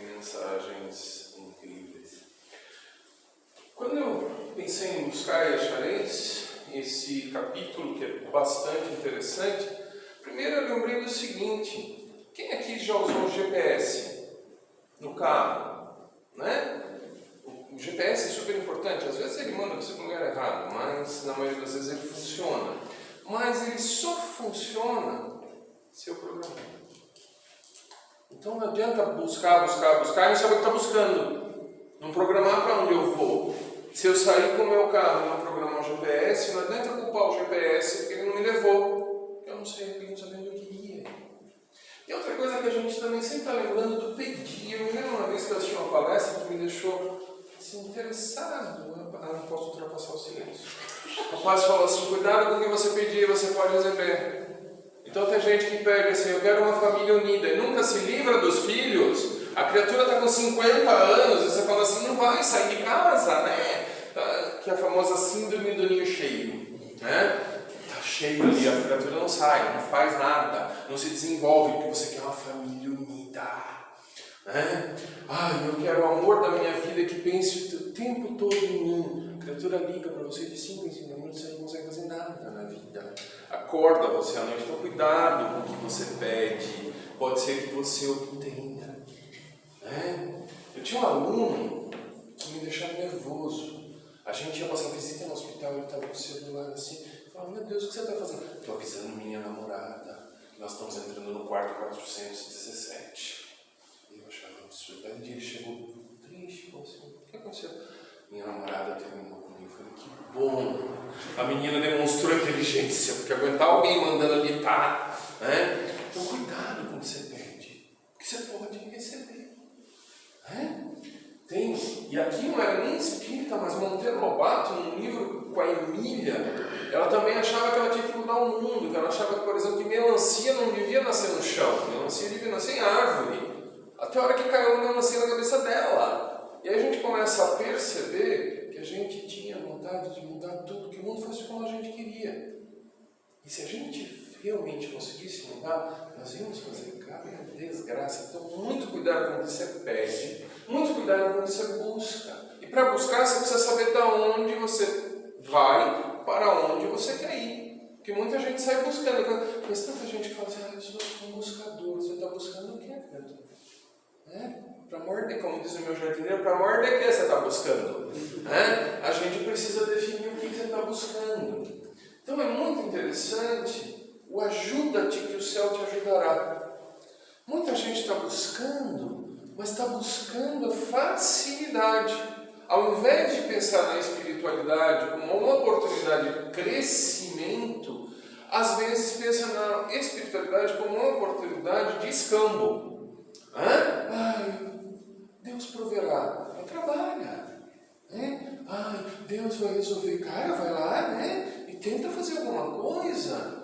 tem mensagens incríveis. Quando eu pensei em buscar e achareis, esse capítulo que é bastante interessante, primeiro eu lembrei do seguinte: quem aqui já usou o GPS no carro? Né? O GPS é super importante, às vezes ele manda você para o lugar errado, mas na maioria das vezes ele funciona. Mas ele só funciona se eu programar. Então não adianta buscar e não saber o que está buscando. Não programar para onde eu vou. Se eu sair com o meu carro e não programar o GPS, não adianta culpar o GPS porque ele não me levou. Eu não sei, eu não sabia onde eu queria. E outra coisa que a gente também sempre está lembrando do pedir. Eu me lembro uma vez que eu assisti uma palestra que me deixou assim, interessado. Não posso ultrapassar o silêncio. O rapaz falou assim: cuidado com o que você pedir, você pode receber. Então tem gente que pega assim: eu quero uma família unida, e nunca se livra dos filhos. A criatura está com 50 anos, e você fala assim: não vai sair de casa, né? Que é a famosa síndrome do ninho cheio, né? Está cheio ali, a criatura não sai, não faz nada, não se desenvolve, porque você quer uma família unida, né? Eu quero o amor da minha vida que pense o tempo todo em mim. A criatura liga para você de 5 em 5 minutos, você não consegue fazer nada na vida. Acorda você à noite, então cuidado com o que você pede, pode ser que você obtenha. Eu tinha um aluno que me deixava nervoso. A gente ia passar visita no hospital, ele estava com o celular assim, eu falava: meu Deus, o que você está fazendo? Estou avisando minha namorada que nós estamos entrando no quarto 417. E eu achava absurdo. Aí um dia ele chegou triste, falou assim: o que aconteceu? Minha namorada terminou comigo. Eu falei: que bom! A menina demonstrou inteligência, porque aguentar alguém mandando habitar, né? Então cuidado com o que você pede, porque você pode receber. E aqui não era nem espírita, mas Monteiro Lobato, num livro com a Emília, ela também achava que ela tinha que mudar o mundo, que ela achava que, por exemplo, que melancia não devia nascer no chão, melancia devia nascer em árvore, até a hora que caiu a melancia na cabeça dela. E aí a gente começa a perceber que a gente tinha vontade de mudar tudo, que o mundo fosse como a gente queria. E se a gente realmente conseguisse mudar, nós íamos fazer cada desgraça. Então, muito cuidado com o que você pede, muito cuidado com o que você busca. E para buscar, você precisa saber de onde você vai, para onde você quer ir. Porque muita gente sai buscando. Mas tanta gente que fala assim: eu sou um buscador. Você está buscando o quê, criatura? Para morder, como diz o meu jardineiro, para morder o que você está buscando? A gente precisa definir o que você está buscando. Então é muito interessante o ajuda-te que o céu te ajudará. Muita gente está buscando, mas está buscando a facilidade. Ao invés de pensar na espiritualidade como uma oportunidade de crescimento, às vezes pensa na espiritualidade como uma oportunidade de escambo. Deus proverá. Trabalha. Deus vai resolver. Cara, vai lá, né? E tenta fazer alguma coisa.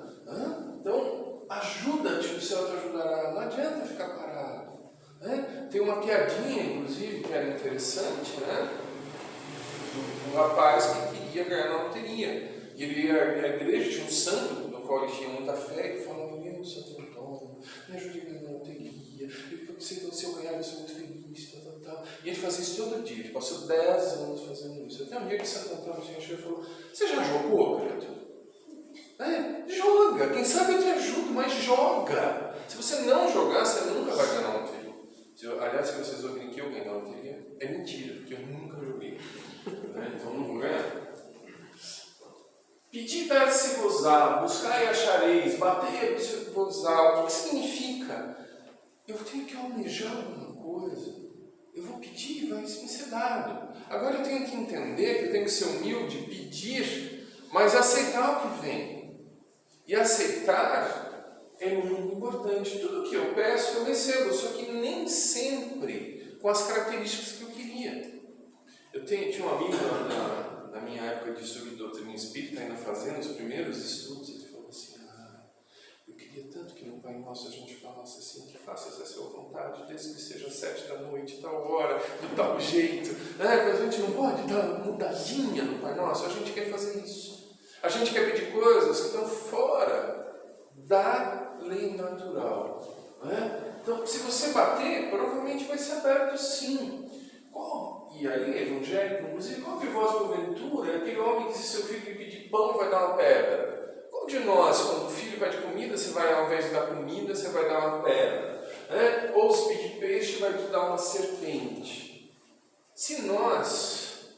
Então, ajuda-te, o céu te ajudará. Não adianta ficar parado. Tem uma piadinha, inclusive, que era interessante, né? Um rapaz que queria ganhar na loteria. E ele ia à igreja, tinha um santo, no qual ele tinha muita fé, e falava: meu Santo Antônio, me ajude a ganhar na loteria. Se eu ganhar, eu sou muito feliz. E ele fazia isso todo dia. Ele passou 10 anos fazendo isso. Até um dia que Santo Antônio chegou e falou: você já jogou, criatura? Joga. Quem sabe eu te ajudo, mas joga. Se você não jogar, você nunca vai ganhar na loteria. Aliás, se vocês ouvirem que eu ganhei na loteria, é mentira, porque eu nunca joguei. Então não vou ganhar. Pedir, dar-se-vos-á, buscar e achareis, bater e se-vos-á. O que significa? Eu tenho que almejar alguma coisa. Eu vou pedir e vai me ser dado. Agora eu tenho que entender que eu tenho que ser humilde, pedir, mas aceitar o que vem. E aceitar é muito importante. Tudo que eu peço eu recebo, só que nem sempre com as características que eu queria. Eu tinha um amigo na minha época de estudo de doutrina espírita, ainda fazendo os primeiros estudos, ele falou assim: eu queria tanto que no Pai Nosso a gente falasse assim, que faças a sua vontade, desde que seja 7 da noite, tal hora, do tal jeito. Mas a gente não pode dar uma mudadinha no Pai Nosso, a gente quer fazer isso. A gente quer pedir coisas que estão fora da lei natural. Então, se você bater, provavelmente vai ser aberto sim. E aí, evangélico, inclusive, qual de vós, porventura, é aquele homem que se seu filho lhe pedir pão, vai dar uma pedra? Qual de nós, quando o filho pede comida, você vai, ao invés de dar comida, você vai dar uma pedra? Ou se pedir peixe, vai te dar uma serpente? Se nós,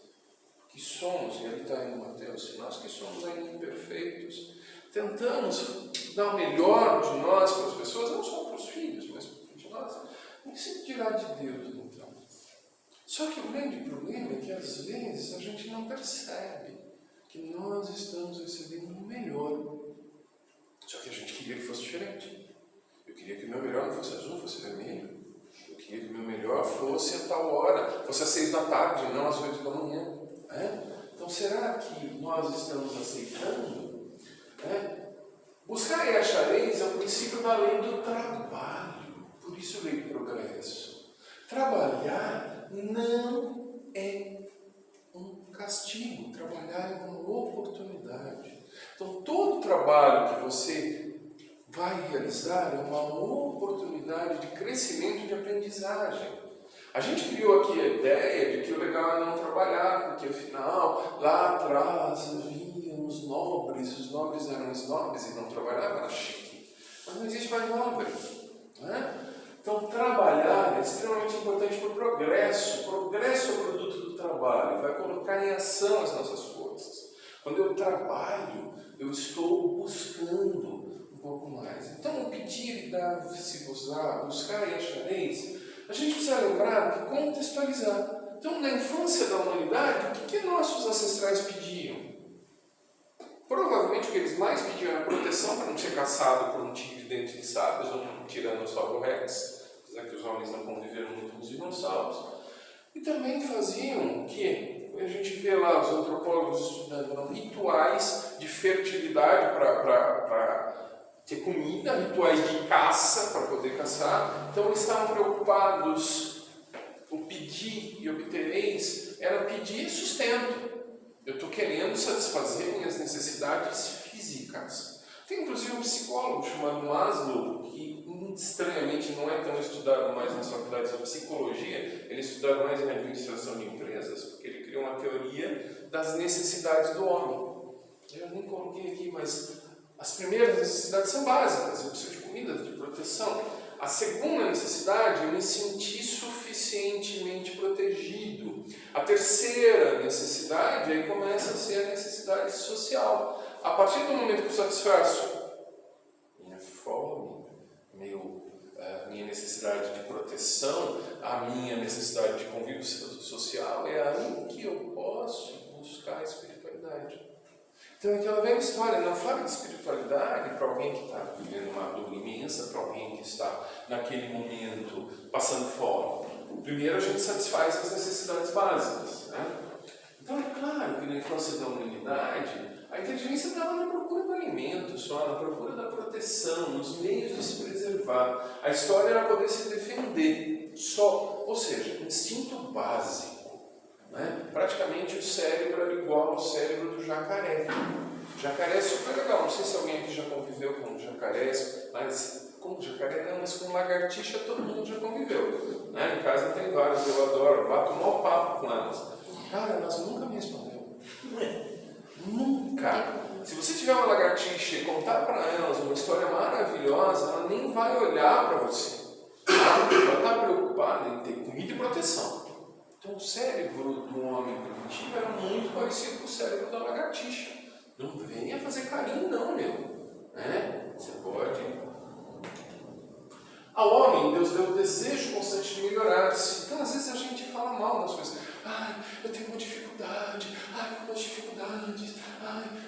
que somos, e ali está em Mateus, se nós que somos ainda imperfeitos, tentamos dar o melhor de nós para as pessoas, não só para os filhos, mas para nós, o que se dirá de Deus, então? Só que o grande problema é que, às vezes, a gente não percebe que nós estamos recebendo o melhor. Só que a gente queria que fosse diferente. Eu queria que o meu melhor não fosse azul, fosse vermelho. Eu queria que o meu melhor fosse a tal hora, fosse às 6 da tarde, não às 8 da manhã. Então, será que nós estamos aceitando? Buscar e achareis é o princípio da lei do trabalho. Por isso, lei do progresso. Trabalhar não é um castigo. Trabalhar é uma oportunidade. Então, todo trabalho que você vai realizar é uma oportunidade de crescimento, de aprendizagem. A gente criou aqui a ideia de que o legal é não trabalhar, porque afinal, lá atrás haviam os nobres eram snobs e não trabalhavam, era chique. Mas não existe mais nobre. Então, trabalhar é extremamente importante para o progresso. O progresso é o produto do trabalho, vai colocar em ação as nossas forças. Quando eu trabalho, eu estou buscando um pouco mais. Então, o pedir e dar-se-vos-á, buscar e achareis, a gente precisa lembrar de contextualizar. Então, na infância da humanidade, o que nossos ancestrais pediam? Provavelmente o que eles mais pediam era proteção para não ser caçado por um tigre de dentes de sábios ou um tiranossauro rex, apesar que os homens não conviveram muito com os dinossauros. E também faziam o quê? A gente vê lá os antropólogos estudando rituais de fertilidade para ter comida, rituais de caça para poder caçar. Então eles estavam preocupados, o pedir e obtereis era pedir sustento. Eu estou querendo satisfazer minhas necessidades físicas. Tem inclusive um psicólogo chamado Maslow, que estranhamente não é tão estudado mais nas faculdades de psicologia, ele é estudado mais em administração de empresas, porque ele criou uma teoria das necessidades do homem. Eu nem coloquei aqui, mas as primeiras necessidades são básicas. Eu preciso de comida, de proteção. A segunda necessidade é me sentir suficientemente protegido. A terceira necessidade aí começa a ser a necessidade social. A partir do momento que eu satisfaço minha fome, minha necessidade de proteção, a minha necessidade de convívio social, é aí que eu posso buscar a espiritualidade. Então, é aquela velha história, não fala de espiritualidade para alguém que está vivendo uma dor imensa, para alguém que está naquele momento passando fome. Primeiro a gente satisfaz as necessidades básicas. Então, é claro que na infância da humanidade, a inteligência estava na procura do alimento só, na procura da proteção, nos meios de se preservar. A história era poder se defender só, ou seja, instinto básico. Praticamente o cérebro era igual ao cérebro do jacaré. Jacaré é super legal, não sei se alguém aqui já conviveu com jacarés, mas com jacaré não, mas com lagartixa todo mundo já conviveu. Em casa tem várias, eu adoro, bato o maior papo com elas. Cara, elas nunca me respondeu. Nunca. Se você tiver uma lagartixa e contar para elas uma história maravilhosa, ela nem vai olhar para você. Ela está preocupada em ter comida e proteção. Então o cérebro do homem primitivo era muito parecido com o cérebro da lagartixa. Não venha fazer carinho não, meu. Você pode. Ao homem, Deus deu o desejo constante de melhorar-se. Então às vezes a gente fala mal das coisas. Eu tenho uma dificuldade. Umas dificuldades.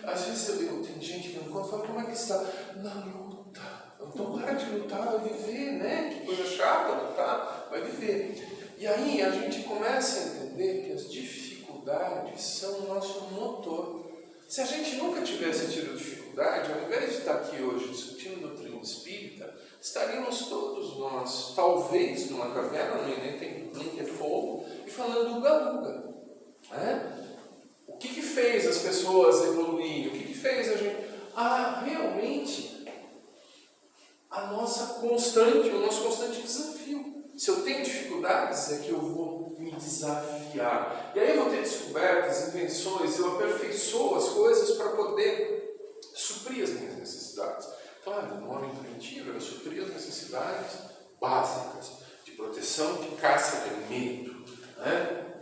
Às vezes eu tenho gente que me conta e fala, como é que está? Na luta. Então para de lutar, vai viver, Que coisa chata lutar, vai viver. E aí a gente começa a entender que as dificuldades são o nosso motor. Se a gente nunca tivesse tido dificuldade, ao invés de estar aqui hoje discutindo doutrina espírita, estaríamos todos nós, talvez, numa caverna, nem ter fogo, e falando uga-uga. O que fez as pessoas evoluírem? O que fez a gente... realmente, o nosso constante é que eu vou me desafiar. E aí eu vou ter descobertas, invenções, eu aperfeiçoo as coisas para poder suprir as minhas necessidades. Claro, no homem primitivo era suprir as necessidades básicas de proteção, de caça, de alimento. Né?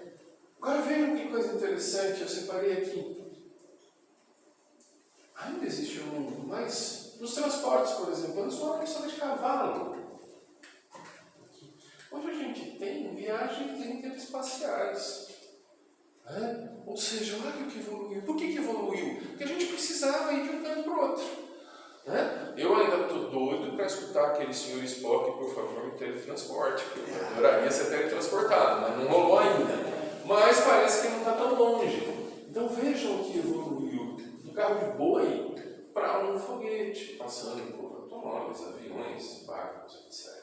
Agora vejam que coisa interessante, eu separei aqui. Ainda existe um mundo, mas nos transportes, por exemplo, eles falam só de cavalo. Hoje a gente tem viagens interespaciais. Né? Ou seja, olha o que evoluiu. Por que evoluiu? Porque a gente precisava ir de um canto para o outro. Né? Eu ainda estou doido para escutar aquele senhor Spock, por favor, me teletransporte. Porque eu adoraria ser teletransportado, mas não rolou ainda. Mas parece que não está tão longe. Então vejam o que evoluiu. Do carro de boi para um foguete, passando por automóveis, aviões, barcos, etc.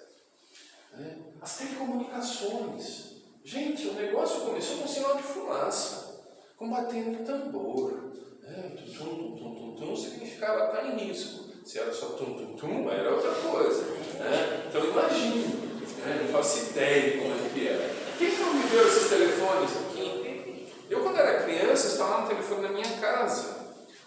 As telecomunicações. Gente, o negócio começou com um sinal de fumaça, combatendo tambor. Tum significava estar em risco. Se era só tum, era outra coisa. Então imagine, não faço ideia de como é que era. Quem não viveu esses telefones aqui? Eu, quando era criança, estava no telefone da minha casa.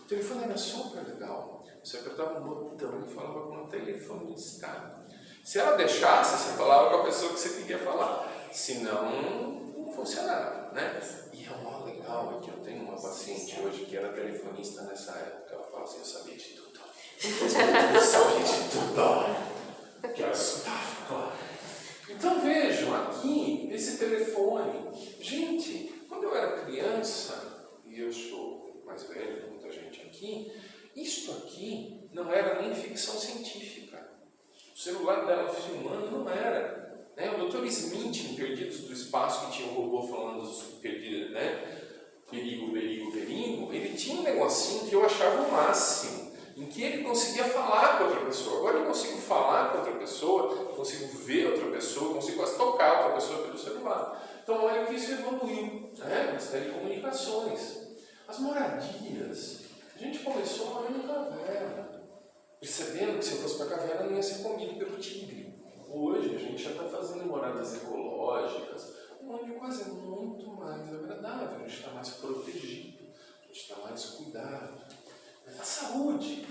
O telefone era super legal. Você apertava um botão e falava com uma telefonista. Se ela deixasse, você falava com a pessoa que você queria falar. Senão, não funcionava, né? E é mó legal, é que eu tenho uma paciente hoje que era telefonista nessa época. Ela fala assim, eu sabia de tudo. Eu sabia de tudo. Que ela escutava, claro. Então vejam, aqui, esse telefone. Gente, quando eu era criança, e eu sou mais velho que muita gente aqui, isto aqui não era nem ficção científica. O celular dela filmando não era. O Dr. Smith, em Perdidos do Espaço, que tinha um robô falando dos perdidos, perigo, ele tinha um negocinho que eu achava o máximo, em que ele conseguia falar com outra pessoa. Agora eu consigo falar com outra pessoa, eu consigo ver outra pessoa, eu consigo quase tocar outra pessoa pelo celular. Então olha que isso evoluiu, as telecomunicações, as moradias. A gente começou morando em caverna, percebendo que se eu fosse para a caverna não ia ser comido pelo tigre. Hoje a gente já está fazendo moradas ecológicas, onde a coisa é muito mais agradável, a gente está mais protegido, a gente está mais cuidado. Mas a saúde,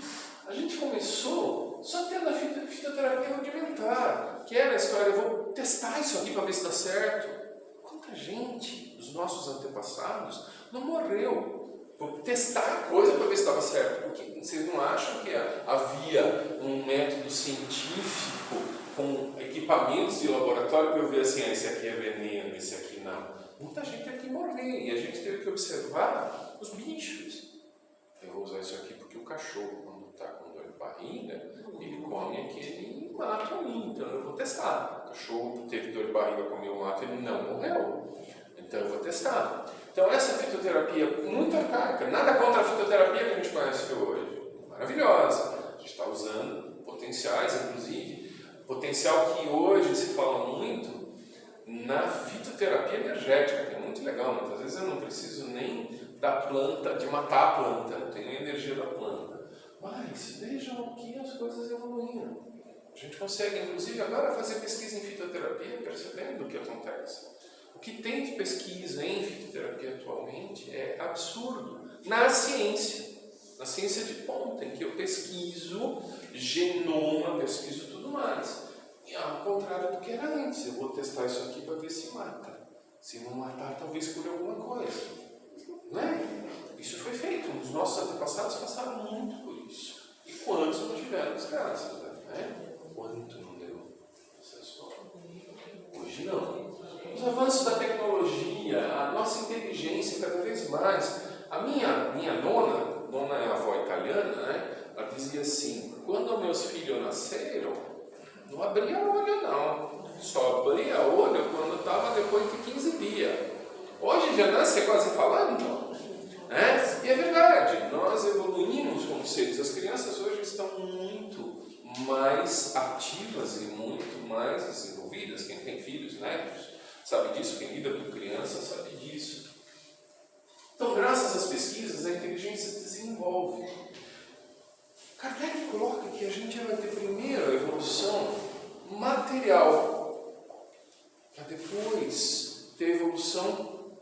a gente começou só tendo a fitoterapia rudimentar, que era a história, eu vou testar isso aqui para ver se dá certo. Quanta gente, os nossos antepassados, não morreu por testar a coisa para ver se estava certo, porque vocês não acham que havia um método científico com equipamentos de laboratório para eu ver assim, esse aqui é veneno, esse aqui não. Muita gente aqui morreu e a gente teve que observar os bichos. Eu vou usar isso aqui porque o cachorro, quando está com dor de barriga, ele come aquele mato ali, então eu vou testar. O cachorro teve dor de barriga, comeu o mato, ele não morreu. Então eu vou testar. Então essa fitoterapia muito arcaica, nada contra a fitoterapia que a gente conhece hoje, maravilhosa. A gente está usando potenciais, inclusive, potencial que hoje se fala muito na fitoterapia energética, que é muito legal. Muitas vezes eu não preciso nem da planta, de matar a planta, eu tenho a energia da planta. Mas vejam que as coisas evoluíram. A gente consegue, inclusive, agora fazer pesquisa em fitoterapia percebendo o que acontece. O que tem de pesquisa em fitoterapia atualmente é absurdo. Na ciência de ponta, em que eu pesquiso genoma, pesquiso tudo mais. E ao contrário do que era antes, eu vou testar isso aqui para ver se mata. Se não matar, talvez cure alguma coisa. Isso foi feito. Os nossos antepassados passaram muito por isso. E quantos não tiveram desgraças? Quanto não deu? Hoje não. Os avanços da tecnologia, a nossa inteligência cada vez mais. A minha dona é avó italiana, ela dizia assim, quando meus filhos nasceram, não abria olho não, só abria olho quando estava depois de 15 dias. Hoje já nasce quase falando, E é verdade, nós evoluímos como seres, as crianças hoje estão muito mais ativas e muito mais desenvolvidas, quem tem filhos, netos, sabe disso, quem lida com crianças sabe disso. Então, graças às pesquisas, a inteligência se desenvolve. Kardec coloca que a gente vai ter primeiro a evolução material, para depois depois ter evolução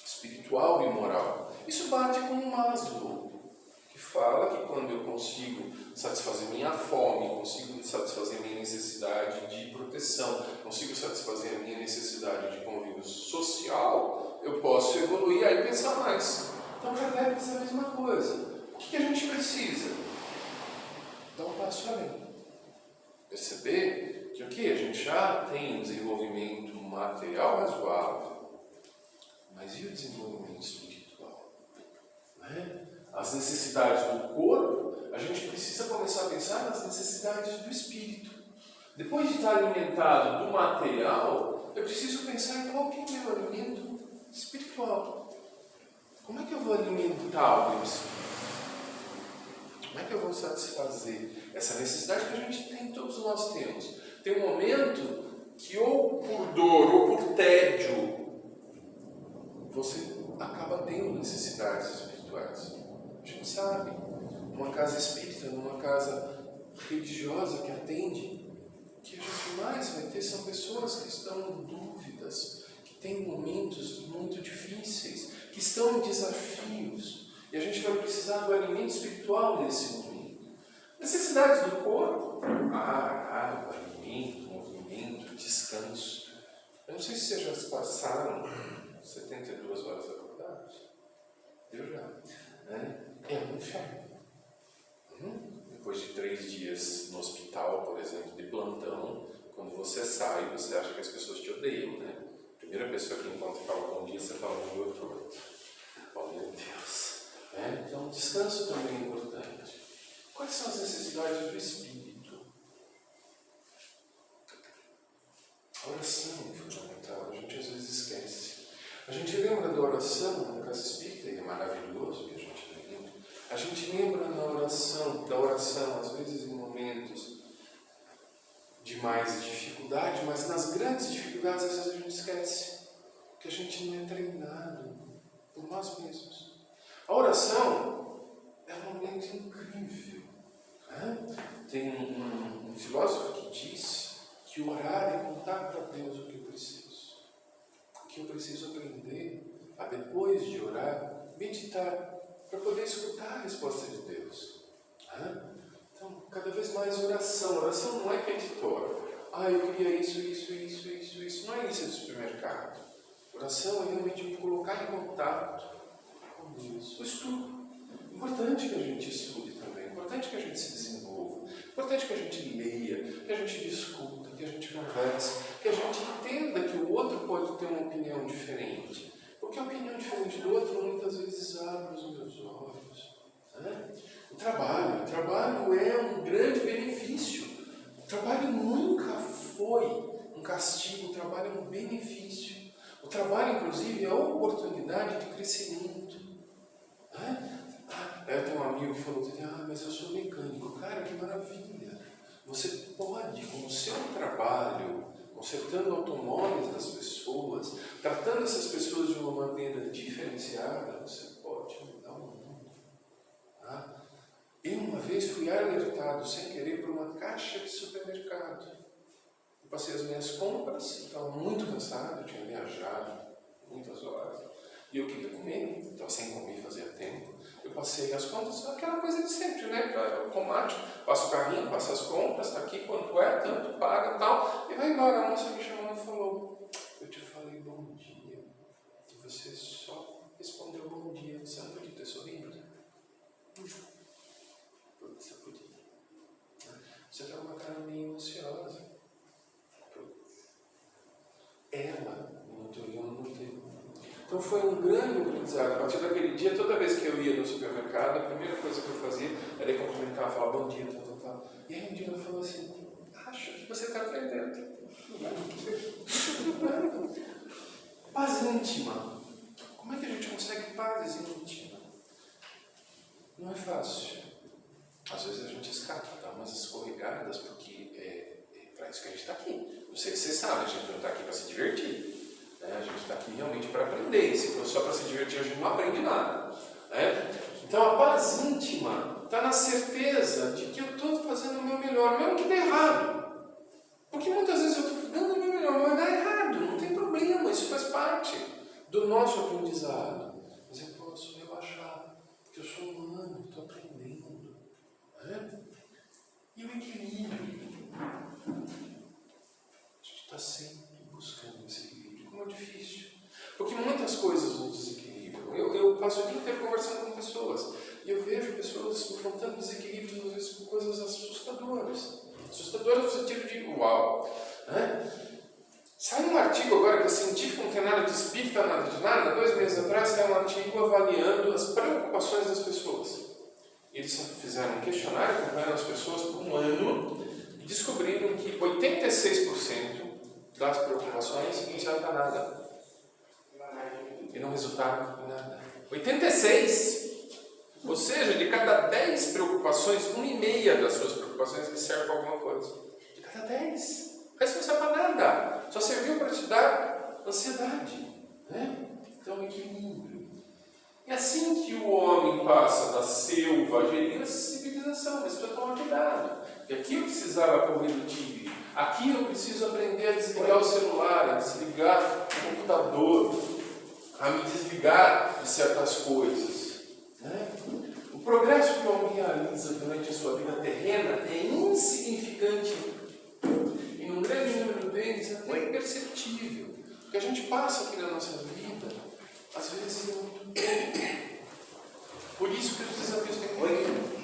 espiritual e moral. Isso bate com o Maslow, que fala que quando eu consigo satisfazer minha fome, consigo satisfazer minha necessidade de proteção, consigo satisfazer a minha necessidade de convívio social, eu posso evoluir e aí pensar mais. Então Kardec diz a mesma coisa. O que a gente precisa? Dar um passo além. Perceber que ok, a gente já tem um desenvolvimento material razoável, mas e o desenvolvimento espiritual? Né? As necessidades do corpo, a gente precisa começar a pensar nas necessidades do espírito. Depois de estar alimentado do material, eu preciso pensar em qual que é o meu alimento espiritual. Como é que eu vou alimentar o meu espírito? Como é que eu vou satisfazer essa necessidade que a gente tem, todos nós temos? Tem um momento que ou por dor ou por tédio, você acaba tendo necessidades espirituais. A gente sabe, numa casa espírita, numa casa religiosa que atende, o que a gente mais vai ter são pessoas que estão em dúvidas, que têm momentos muito difíceis, que estão em desafios. E a gente vai precisar do alimento espiritual nesse momento. Necessidades do corpo, água, alimento, movimento, descanso. Eu não sei se vocês já passaram 72 horas acordados. Eu já. É um inferno. Depois de 3 dias no hospital, por exemplo, de plantão, quando você sai, você acha que as pessoas te odeiam, né? A primeira pessoa que encontra e fala bom dia, você fala bom doutor. Oh meu Deus. Então, descanso também é importante. Quais são as necessidades do espírito? A oração é fundamental, a gente às vezes esquece. A gente lembra da oração na casa espírita, e é maravilhoso que a gente lembra. A gente lembra da oração, às vezes em momentos de mais dificuldade, mas nas grandes dificuldades às vezes a gente esquece que a gente não é treinado por nós mesmos. A oração é um momento incrível. Tem um filósofo que diz que orar é contar para Deus o que eu preciso. Que eu preciso aprender a, depois de orar, meditar, para poder escutar a resposta de Deus. Então, cada vez mais oração. Oração não é petitória. Eu queria isso. Não é isso do supermercado. Oração é realmente me colocar em contato. O estudo. Importante que a gente estude também, importante que a gente se desenvolva, importante que a gente leia, que a gente discuta, que a gente converse, que a gente entenda que o outro pode ter uma opinião diferente. Porque a opinião diferente do outro muitas vezes abre os meus olhos. O trabalho é um grande benefício. O trabalho nunca foi um castigo, o trabalho é um benefício. O trabalho, inclusive, é a oportunidade de crescimento. Eu tenho um amigo que falou, mas eu sou mecânico. Cara, que maravilha! Você pode, com o seu trabalho, consertando automóveis das pessoas, tratando essas pessoas de uma maneira diferenciada, você pode mudar o mundo. Eu uma vez fui alertado, sem querer, por uma caixa de supermercado. Eu passei as minhas compras, estava muito cansado, eu tinha viajado muitas horas. E eu queria comer, estava sem comer fazia tempo. Eu passei as contas, aquela coisa de sempre, né? Automático, passa o carrinho, passa as compras, está aqui, quanto é, tanto, paga, tal. E vai embora. A moça me chamou e falou, eu te falei bom dia, e você só respondeu bom dia, você não podia ter sorrido? Você podia. Você está com uma cara meio ansiosa. Ela me notou e eu não notei. Então foi um grande aprendizado. A partir daquele dia, toda vez que eu ia no supermercado, a primeira coisa que eu fazia era cumprimentar, falar bom dia, tal. E aí um dia ela falou assim, acho que você está aprendendo. Paz íntima. Como é que a gente consegue paz íntima? Não é fácil. Às vezes a gente escapa, dá umas escorregadas, porque é para isso que a gente está aqui. Não sei se vocês sabem, a gente não está aqui para se divertir. A gente está aqui realmente para aprender. E se for só para se divertir, a gente não aprende nada. Então a paz íntima está na certeza de que eu estou fazendo o meu melhor, mesmo que dê errado. Porque muitas vezes eu estou dando o meu melhor, mas vai dar errado, não tem problema. Isso parte do nosso aprendizado. Mas eu posso relaxar, porque eu sou humano, estou aprendendo. Né? E o equilíbrio? A gente está sempre buscando esse equilíbrio. Como é difícil. Porque muitas coisas nos desequilibram. Eu passo o dia inteiro conversando com pessoas. E eu vejo pessoas confrontando desequilíbrios, às vezes, com coisas assustadoras. Assustadoras no sentido de uau. Né? Saiu um artigo agora que é científico, não tem nada de espírita, nada de nada. 2 meses atrás saiu um artigo avaliando as preocupações das pessoas. Eles fizeram um questionário acompanhando as pessoas por um ano e descobriram que 86% das preocupações não servem para nada. E não resultaram em nada. 86%! Ou seja, de cada 10 preocupações, 1,5 das suas preocupações que servem para alguma coisa. De cada 10. O resto não serve para nada. Só serviu para te dar ansiedade. Né? Então, equilíbrio. É assim que o homem passa da selvageria à civilização. Mas precisa tomar cuidado. E aqui eu precisava correr do tigre. Aqui eu preciso aprender a desligar o celular, a desligar o computador, a me desligar de certas coisas. Né? O progresso que o homem realiza durante a sua vida terrena é insignificante e num grande número deles é até imperceptível. O que a gente passa aqui na nossa vida, às vezes é muito tempo. Por isso que os desafios têm muito.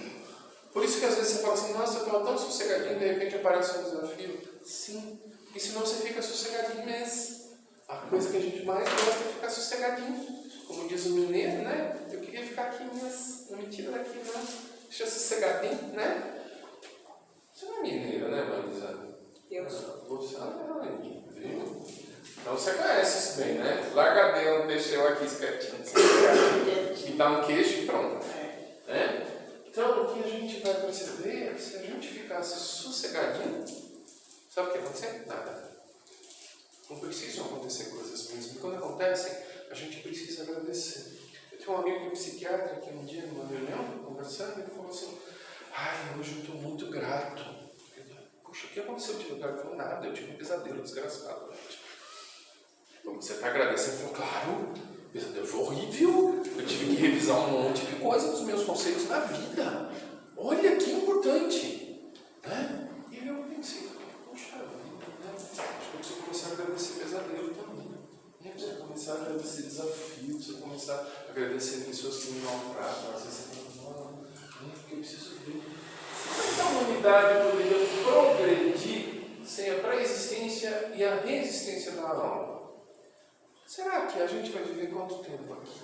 Por isso que às vezes você fala assim, nossa, eu estou tão sossegadinho, de repente aparece um desafio. Sim, e senão você fica sossegadinho mesmo. A coisa que a gente mais gosta é ficar sossegadinho. Como diz o mineiro, né? Eu queria ficar aqui, mas não me tira daqui, não. Deixa eu sossegadinho, né? Você não é mineira, né, Marisa? Eu sou. Você não é mineira, viu? Então você conhece isso bem, né? Largadeu, deixa eu aqui quietinho. Me dá um queixo e pronto. Né? Então, o que a gente vai perceber é que se a gente ficasse sossegadinho, sabe o que acontece? Nada. Não precisam acontecer coisas ruins. E quando acontecem, a gente precisa agradecer. Eu tenho um amigo que é psiquiatra que um dia, numa reunião, conversando, ele falou assim, ai, hoje eu estou muito grato. Puxa, o que aconteceu de lugar? Ele falou, nada, eu tive um pesadelo desgraçado. Você está agradecendo? Ele falou, claro, o pesadelo foi horrível. Eu tive que revisar um monte de coisa dos meus conceitos na vida. Olha que importante. Né? E aí eu pensei, puxa vida, né? Acho que eu preciso começar a agradecer pesadelo também. Precisa começar a agradecer desafios, precisa começar a agradecer pessoas que me maltratam. Às vezes você fala, porque eu preciso ver. Como a humanidade poderia progredir sem a pré-existência e a resistência da alma? Será que a gente vai viver quanto tempo aqui?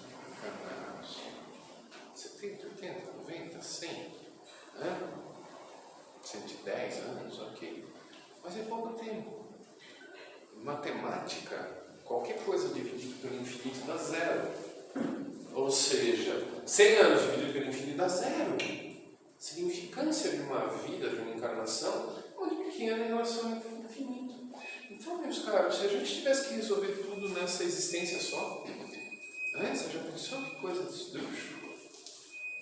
70, 80, 90, 100? Né? 110 anos, ok. Mas é pouco tempo. Matemática, qualquer coisa dividido pelo infinito dá zero. Ou seja, 100 anos dividido pelo infinito dá zero. A significância de uma vida, de uma encarnação, é muito pequena em relação ao infinito. Então, meus caros, se a gente tivesse que resolver tudo nessa existência só, né? Você já pensou que coisa de esdrúxula?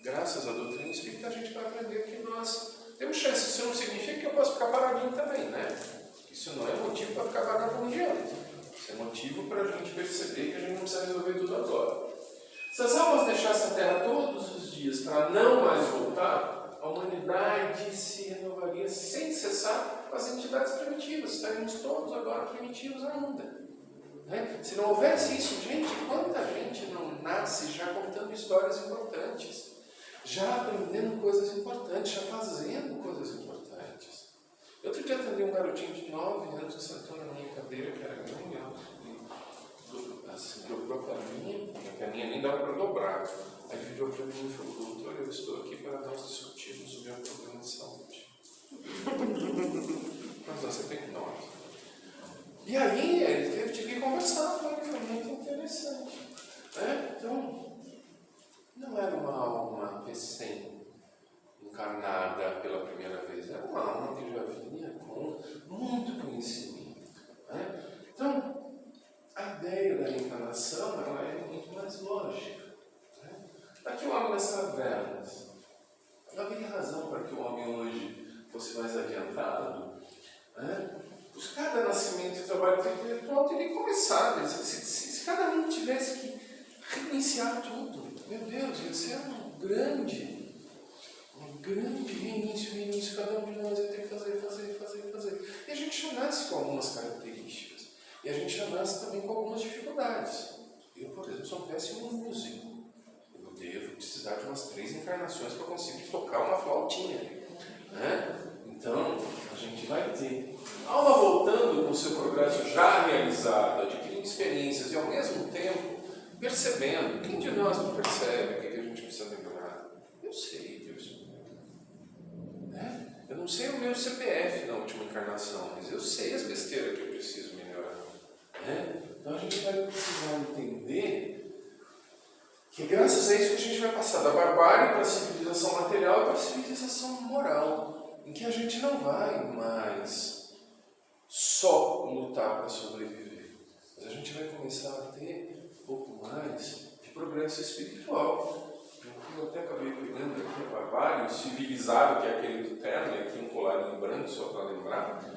Graças à doutrina espírita, a gente vai aprender que nós temos chance. Isso não significa que eu posso ficar paradinho também, né? Isso não é motivo para ficar vagabundeando. Isso é motivo para a gente perceber que a gente não precisa resolver tudo agora. Se as almas deixassem a Terra todos os dias para não mais voltar, a humanidade se renovaria sem cessar com as entidades primitivas. Estaríamos todos agora primitivos ainda. Né? Se não houvesse isso, gente, quanta gente não nasce já contando histórias importantes, já aprendendo coisas importantes, já fazendo coisas importantes. Outro dia atendi um garotinho de 9 anos que sentou na minha cadeira, que era grande, assim, dobrou para mim, a perninha nem dava para dobrar. Aí ele virou para mim e falou, doutor, eu estou aqui para nós discutirmos o meu problema de saúde. Mas você tem 9. E aí ele teve que conversar com ele, foi muito interessante. Né? Então, não era uma alma recém-encarnada pela primeira vez, era uma alma que já vinha com muito conhecimento. Né? Então, a ideia da reencarnação ela é muito mais lógica. Né? Aqui o homem das cavernas, não haveria razão para que o homem hoje fosse mais adiantado. Né? Cada nascimento e trabalho intelectual teria começado. Se cada um tivesse que reiniciar tudo, meu Deus, ia ser um grande reinício, cada um de nós ia ter que fazer. E a gente já nasce com algumas características. E a gente já nasce também com algumas dificuldades. Eu, por exemplo, sou um péssimo músico. Eu devo precisar de umas 3 encarnações para conseguir tocar uma flautinha. Né? Então, a gente vai ter. A alma voltando com o seu progresso já realizado, adquirindo experiências e ao mesmo tempo percebendo. Quem de nós não percebe o que a gente precisa melhorar? Eu sei, Deus. Eu não sei o meu CPF na última encarnação, mas eu sei as besteiras que eu preciso melhorar. Então a gente vai precisar entender que graças a isso que a gente vai passar da barbárie para a civilização material e para a civilização moral, em que a gente não vai mais só lutar para sobreviver, mas a gente vai começar a ter um pouco mais de progresso espiritual. Eu até acabei pegando aqui a barbárie, o civilizado, que é aquele do terno, e aqui um colarinho branco, só para lembrar,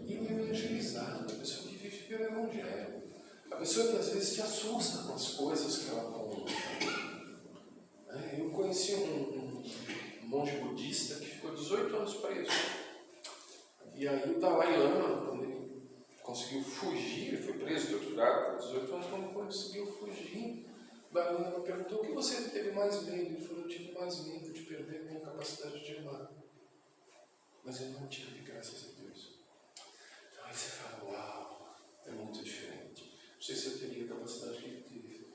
e o evangelizado, a pessoa que vive pelo evangelho, a pessoa que às vezes te assusta com as coisas que ela conta. Eu conheci um monge budista que ficou 18 anos preso, e aí o Dalai Lama, quando ele conseguiu fugir, ele foi preso, torturado por 18 anos, quando ele conseguiu fugir, o Dalai Lama perguntou: o que você teve mais medo? Ele falou: eu tive mais medo de perder a minha capacidade de amar. Mas eu não tive, graças a Deus. Então aí você fala: uau, é muito diferente. Não sei se eu teria a capacidade que ele teve.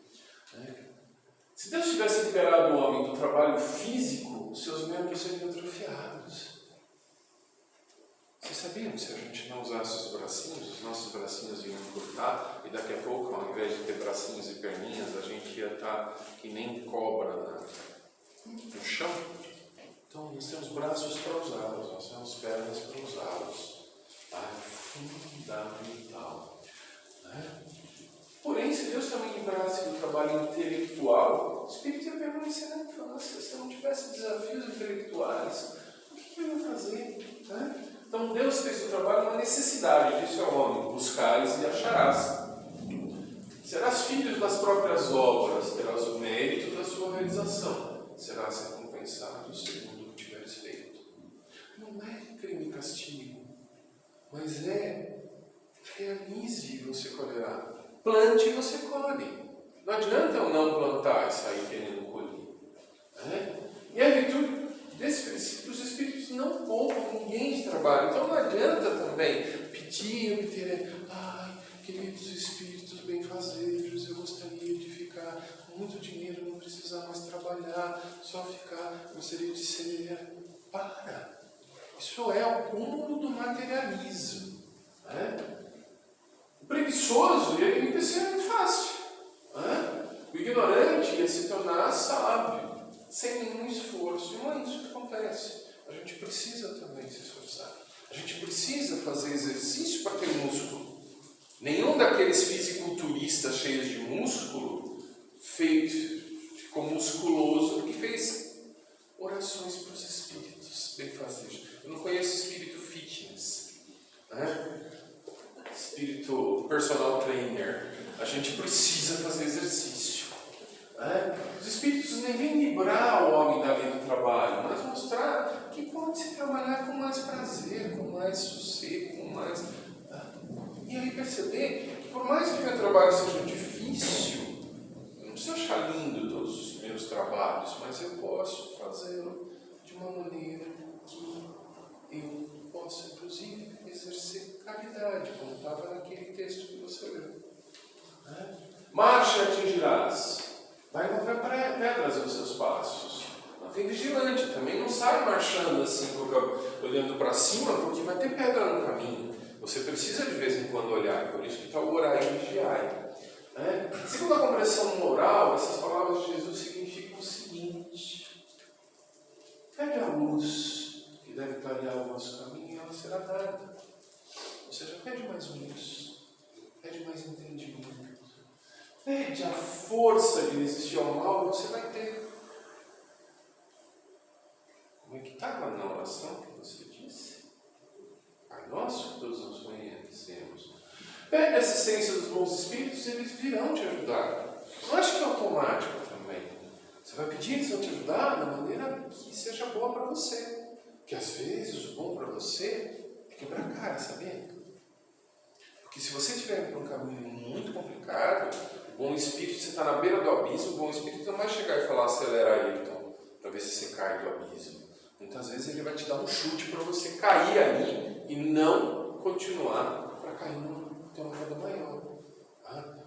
Se Deus tivesse liberado o homem do trabalho físico, seus membros seriam atrofiados. Vocês sabiam que se a gente não usasse os bracinhos, os nossos bracinhos iam encurtar, e daqui a pouco, ao invés de ter bracinhos e perninhas, a gente ia estar que nem cobra no chão? Então, nós temos braços para usá-los, nós temos pernas para usá-los. É fundamental. Porém, se Deus também livrasse do trabalho intelectual, o espírito ia permanecer na infância. Se não tivesse desafios intelectuais, o que ele ia fazer? Então Deus fez o trabalho uma necessidade, disse ao homem: buscares e acharás. Serás filho das próprias obras, terás o mérito da sua realização, serás recompensado segundo o que tiveres feito. Não é crime e castigo, mas realize e você colherá. Plante e você colhe. Não adianta eu não plantar e sair querendo colher. E a virtude desse princípio, os espíritos não poupam ninguém de trabalho. Então não adianta também pedir, obter, queridos espíritos benfazejos, eu gostaria de ficar com muito dinheiro, não precisar mais trabalhar, só ficar, gostaria de ser. Para! Isso é o cúmulo do materialismo. O preguiçoso ia enriquecer muito fácil. O ignorante ia se tornar sábio, sem nenhum esforço. E não é isso que acontece. A gente precisa também se esforçar. A gente precisa fazer exercício para ter músculo. Nenhum daqueles fisiculturistas cheios de músculo ficou musculoso porque fez orações para os espíritos benfazejos. Eu não conheço espírito fitness, espírito personal trainer. A gente precisa fazer exercício. Os espíritos nem vêm livrar o homem da lei do trabalho, mas mostrar que pode se trabalhar com mais prazer, com mais sossego, com mais. E aí perceber que por mais que o meu trabalho seja difícil, eu não preciso achar lindo todos os meus trabalhos, mas eu posso fazê-lo de uma maneira que eu possa, inclusive, exercer caridade, como estava naquele texto que você leu. Marcha e atingirás. Vai encontrar pedras aos seus passos. Não tem vigilante, também não sai marchando assim, olhando para cima, porque vai ter pedra no caminho. Você precisa de vez em quando olhar, por isso que está o orai e vigiai. Segundo a compreensão moral, essas palavras de Jesus significam o seguinte: pede a luz que deve clarear o nosso caminho e ela será dada. Ou seja, pede mais luz, pede mais entendimento, pede a força de resistir ao mal e você vai ter. Como é que estava na oração que você disse? Pai nosso que todos nos conhecemos. Pede a assistência dos bons espíritos e eles virão te ajudar. Não acho que é automático também. Você vai pedir, eles vão te ajudar da maneira que seja boa para você. Porque às vezes o bom para você é quebrar a cara, sabia? Porque se você estiver por um caminho muito complicado, o bom espírito, você está na beira do abismo, o bom espírito não vai chegar e falar acelera aí, então, para ver se você cai do abismo. Muitas vezes ele vai te dar um chute para você cair ali e não continuar para cair numa queda maior.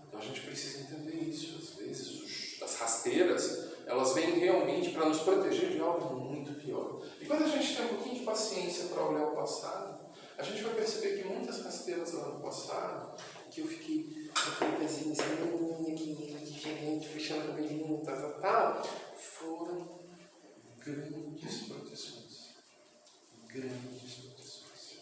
Então a gente precisa entender isso. Às vezes as rasteiras, elas vêm realmente para nos proteger de algo muito pior. E quando a gente tem um pouquinho de paciência para olhar o passado, a gente vai perceber que muitas rasteiras lá no passado, que eu fiquei com aquele pezinho assim, diferente, fechando o cabelinho, tal, foram grandes proteções. Grandes proteções.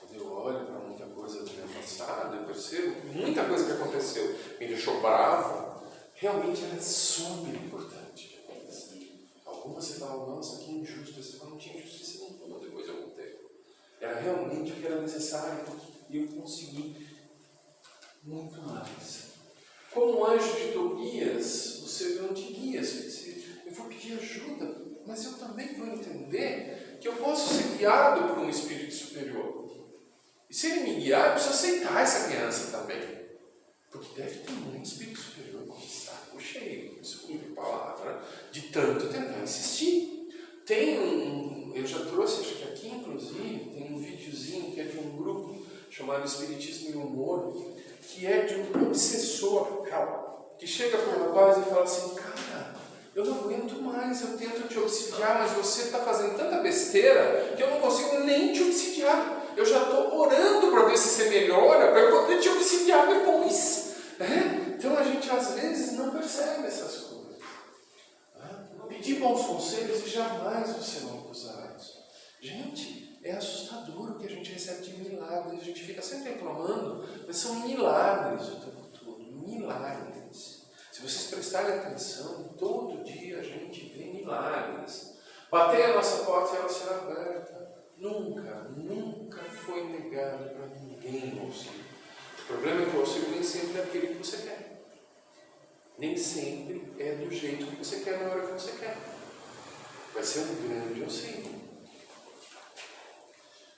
Quando eu olho para muita coisa do meu passado, eu percebo que muita coisa que aconteceu me deixou bravo, realmente era super importante. Algumas você fala, nossa, que injusto, você fala, não tinha injustiça nenhuma, depois eu voltei. Era realmente o que era necessário e eu consegui muito mais. Como anjo de Tobias, você não te guia, eu vou pedir ajuda, mas eu também vou entender que eu posso ser guiado por um espírito superior. E se ele me guiar, eu preciso aceitar essa criança também. Porque deve ter um espírito superior com saco cheio, desculpe a palavra, de tanto tentar insistir. Eu já trouxe, acho que aqui inclusive, tem um videozinho que é de um grupo chamado Espiritismo e Humor, que é de um obsessor, que chega para o rapaz e fala assim, cara, eu não aguento mais, eu tento te obsidiar, mas você está fazendo tanta besteira que eu não consigo nem te obsidiar. Eu já estou orando para ver se você melhora, para eu poder te obsidiar depois. Então a gente às vezes não percebe essas coisas. Pedir bons conselhos e jamais você não acusar isso. Gente, é assustador o que a gente recebe de milagres. A gente fica sempre reclamando, mas são milagres o tempo todo. Milagres. Se vocês prestarem atenção, todo dia a gente vê milagres. Bater a nossa porta e ela será aberta. Nunca foi negado para ninguém o auxílio. O problema é que o auxílio nem sempre é aquele que você quer. Nem sempre é do jeito que você quer, na hora que você quer. Vai ser um grande auxílio.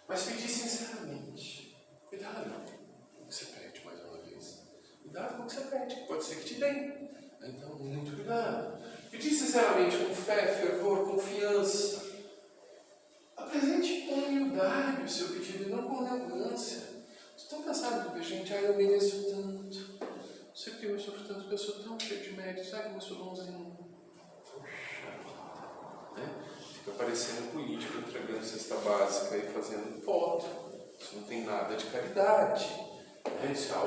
Mas pedir sinceramente. Cuidado com o que você pede, mais uma vez. Cuidado com o que você pede, pode ser que te deem. Então, muito cuidado. Pedir sinceramente, com fé, fervor, confiança. Apresente com humildade o seu pedido e não com arrogância. Estou tão cansado de ver gente, eu mereço tanto. Não sei porque eu sofro tanto, porque eu sou tão cheio de méritos, sabe como eu sou bonzinho? Poxa, Fica parecendo político entregando cesta básica e fazendo foto. Isso não tem nada de caridade. Isso é algo